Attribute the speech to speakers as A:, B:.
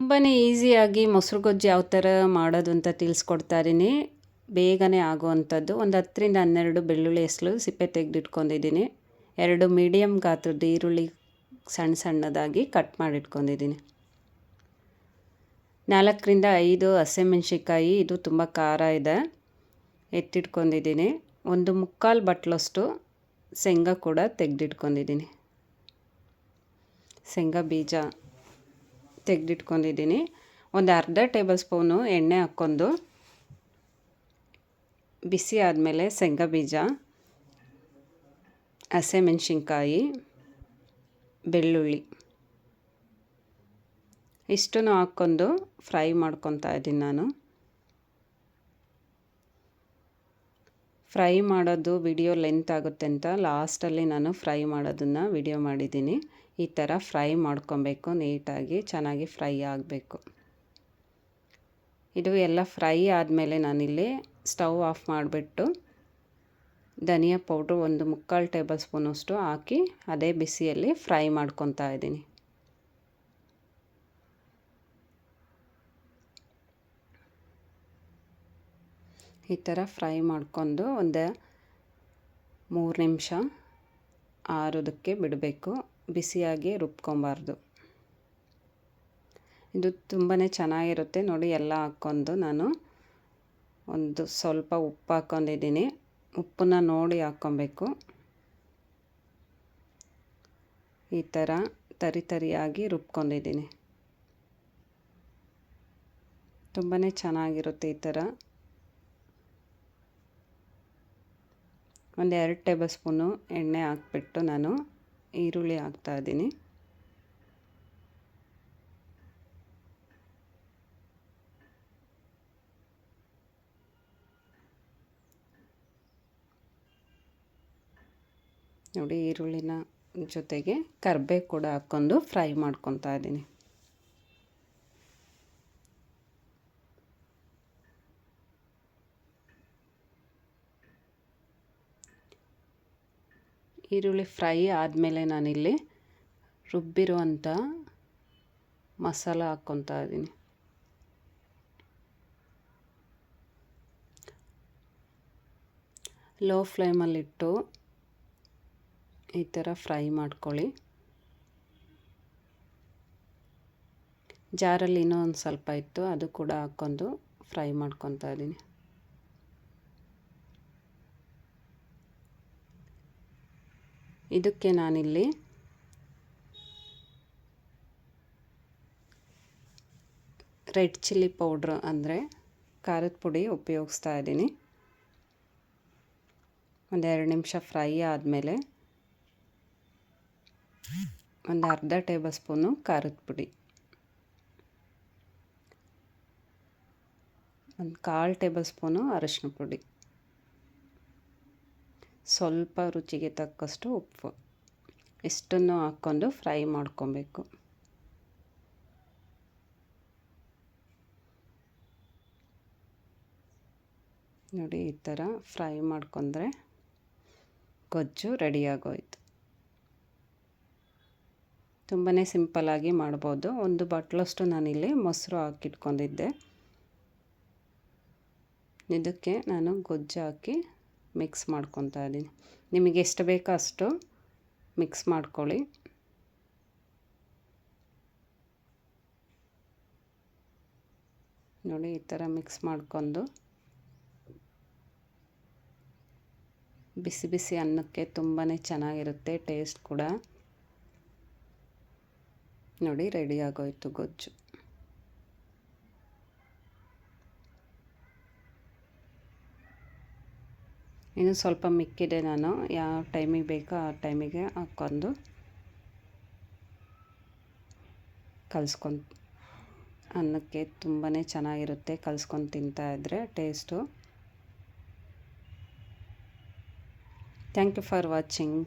A: ತುಂಬಾ ಈಸಿಯಾಗಿ ಮೊಸರು ಗೊಜ್ಜು ಯಾವ ಥರ ಮಾಡೋದು ಅಂತ ತಿಳಿಸ್ಕೊಡ್ತಾ ಇದ್ದೀನಿ. ಬೇಗನೆ ಆಗುವಂಥದ್ದು. ಒಂದು 10ರಿಂದ 12 ಬೆಳ್ಳುಳ್ಳಿ ಹೆಸಳು ಸಿಪ್ಪೆ ತೆಗೆದಿಟ್ಕೊಂಡಿದ್ದೀನಿ. 2 ಮೀಡಿಯಮ್ ಗಾತ್ರದ ಈರುಳ್ಳಿ ಸಣ್ಣ ಸಣ್ಣದಾಗಿ ಕಟ್ ಮಾಡಿಟ್ಕೊಂಡಿದ್ದೀನಿ. 4ರಿಂದ 5 ಹಸಿಮೆಣ್ಸಿಕಾಯಿ, ಇದು ತುಂಬ ಖಾರ ಇದೆ, ಎತ್ತಿಟ್ಕೊಂಡಿದ್ದೀನಿ. 1/4 ಬಟ್ಲಷ್ಟು ಶೇಂಗಾ ಕೂಡ ತೆಗೆದಿಟ್ಕೊಂಡಿದ್ದೀನಿ. ಶೇಂಗಾ ಬೀಜ ತೆಗೆದಿಟ್ಕೊಂಡಿದ್ದೀನಿ. ಒಂದು ಅರ್ಧ ಟೇಬಲ್ ಸ್ಪೂನು ಎಣ್ಣೆ ಹಾಕ್ಕೊಂಡು ಬಿಸಿ ಆದಮೇಲೆ ಶೇಂಗಾ ಬೀಜ, ಹಸಿಮೆಣ್ಸಿನ್ಕಾಯಿ, ಬೆಳ್ಳುಳ್ಳಿ ಇಷ್ಟನ್ನು ಹಾಕ್ಕೊಂಡು ಫ್ರೈ ಮಾಡ್ಕೊತಾ ಇದ್ದೀನಿ ನಾನು. ಫ್ರೈ ಮಾಡೋದು ವಿಡಿಯೋ ಲೆಂತ್ ಆಗುತ್ತೆ ಅಂತ ಲಾಸ್ಟಲ್ಲಿ ನಾನು ಫ್ರೈ ಮಾಡೋದನ್ನು ವಿಡಿಯೋ ಮಾಡಿದ್ದೀನಿ. ಈ ಥರ ಫ್ರೈ ಮಾಡ್ಕೊಬೇಕು, ನೀಟಾಗಿ ಚೆನ್ನಾಗಿ ಫ್ರೈ ಆಗಬೇಕು. ಇದು ಎಲ್ಲ ಫ್ರೈ ಆದಮೇಲೆ ನಾನಿಲ್ಲಿ ಸ್ಟವ್ ಆಫ್ ಮಾಡಿಬಿಟ್ಟು ಧನಿಯಾ ಪೌಡ್ರು 1/4 ಟೇಬಲ್ ಸ್ಪೂನಷ್ಟು ಹಾಕಿ ಅದೇ ಬಿಸಿಯಲ್ಲಿ ಫ್ರೈ ಮಾಡ್ಕೊತಾ ಇದ್ದೀನಿ. ಈ ಥರ ಫ್ರೈ ಮಾಡ್ಕೊಂಡು ಒಂದು 3 ನಿಮಿಷ ಆರೋದಕ್ಕೆ ಬಿಡಬೇಕು. ಬಿಸಿಯಾಗಿ ರುಬ್ಕೊಬಾರ್ದು. ಇದು ತುಂಬಾ ಚೆನ್ನಾಗಿರುತ್ತೆ ನೋಡಿ. ಎಲ್ಲ ಹಾಕ್ಕೊಂಡು ನಾನು ಒಂದು ಸ್ವಲ್ಪ ಉಪ್ಪು ಹಾಕ್ಕೊಂಡಿದ್ದೀನಿ. ಉಪ್ಪನ್ನ ನೋಡಿ ಹಾಕ್ಕೊಬೇಕು. ಈ ಥರ ತರಿಯಾಗಿ ರುಬ್ಕೊಂಡಿದ್ದೀನಿ. ತುಂಬಾ ಚೆನ್ನಾಗಿರುತ್ತೆ ಈ ಥರ. ಒಂದು 2 ಟೇಬಲ್ ಸ್ಪೂನು ಎಣ್ಣೆ ಹಾಕ್ಬಿಟ್ಟು ನಾನು ಈರುಳ್ಳಿ ಹಾಕ್ತಾಯಿದ್ದೀನಿ. ನೋಡಿ, ಈರುಳ್ಳಿನ ಜೊತೆಗೆ ಕರಿಬೇವು ಕೂಡ ಹಾಕ್ಕೊಂಡು ಫ್ರೈ ಮಾಡ್ಕೊತಾ ಇದ್ದೀನಿ. ಈರುಳ್ಳಿ ಫ್ರೈ ಆದಮೇಲೆ ನಾನಿಲ್ಲಿ ರುಬ್ಬಿರುವಂಥ ಮಸಾಲ ಹಾಕ್ಕೊತಾ ಇದ್ದೀನಿ. ಲೋ ಫ್ಲೇಮಲ್ಲಿಟ್ಟು ಈ ಥರ ಫ್ರೈ ಮಾಡ್ಕೊಳ್ಳಿ. ಜಾರಲ್ಲಿ ಇನ್ನೂ ಒಂದು ಸ್ವಲ್ಪ ಇತ್ತು, ಅದು ಕೂಡ ಹಾಕ್ಕೊಂಡು ಫ್ರೈ ಮಾಡ್ಕೊತಾ ಇದ್ದೀನಿ. ಇದಕ್ಕೆ ನಾನಿಲ್ಲಿ ರೆಡ್ ಚಿಲ್ಲಿ ಪೌಡ್ರ್ ಅಂದರೆ ಖಾರದ ಪುಡಿ ಉಪಯೋಗಿಸ್ತಾ ಇದ್ದೀನಿ. ಒಂದು 2 ನಿಮಿಷ ಫ್ರೈ ಆದಮೇಲೆ ಒಂದು ಅರ್ಧ ಟೇಬಲ್ ಸ್ಪೂನು ಖಾರದ ಪುಡಿ, ಒಂದು 1/4 ಟೇಬಲ್ ಸ್ಪೂನು ಅರಿಶಿನ ಪುಡಿ, ಸ್ವಲ್ಪ ರುಚಿಗೆ ತಕ್ಕಷ್ಟು ಉಪ್ಪು, ಇಷ್ಟನ್ನು ಹಾಕ್ಕೊಂಡು ಫ್ರೈ ಮಾಡ್ಕೊಬೇಕು. ನೋಡಿ, ಈ ಥರ ಫ್ರೈ ಮಾಡ್ಕೊಂಡ್ರೆ ಗೊಜ್ಜು ರೆಡಿಯಾಗೋಯ್ತು. ತುಂಬಾ ಸಿಂಪಲ್ಲಾಗಿ ಮಾಡ್ಬೋದು. 1 ಬಟ್ಲಷ್ಟು ನಾನಿಲ್ಲಿ ಮೊಸರು ಹಾಕಿಟ್ಕೊಂಡಿದ್ದೆ. ಇದಕ್ಕೆ ನಾನು ಗೊಜ್ಜು ಹಾಕಿ ಮಿಕ್ಸ್ ಮಾಡ್ಕೊತಾ ಇದ್ದೀನಿ. ನಿಮಗೆ ಎಷ್ಟು ಬೇಕೋ ಅಷ್ಟು ಮಿಕ್ಸ್ ಮಾಡ್ಕೊಳ್ಳಿ. ನೋಡಿ, ಈ ಥರ ಮಿಕ್ಸ್ ಮಾಡ್ಕೊಂಡು ಬಿಸಿ ಬಿಸಿ ಅನ್ನಕ್ಕೆ ತುಂಬಾ ಚೆನ್ನಾಗಿರುತ್ತೆ, ಟೇಸ್ಟ್ ಕೂಡ. ನೋಡಿ, ರೆಡಿ ಆಗೋಯ್ತು ಗೊಜ್ಜು. ಇನ್ನು ಸ್ವಲ್ಪ ಮಿಕ್ಕಿದೆ, ನಾನು ಯಾವ ಟೈಮಿಗೆ ಬೇಕೋ ಆ ಟೈಮಿಗೆ ಹಾಕ್ಕೊಂಡು ಕಲಿಸ್ಕೊಂಡು ಅನ್ನಕ್ಕೆ ತುಂಬಾ ಚೆನ್ನಾಗಿರುತ್ತೆ. ಕಲಿಸ್ಕೊಂಡು ತಿಂತಾಯಿದ್ರೆ taste. Thank you for watching.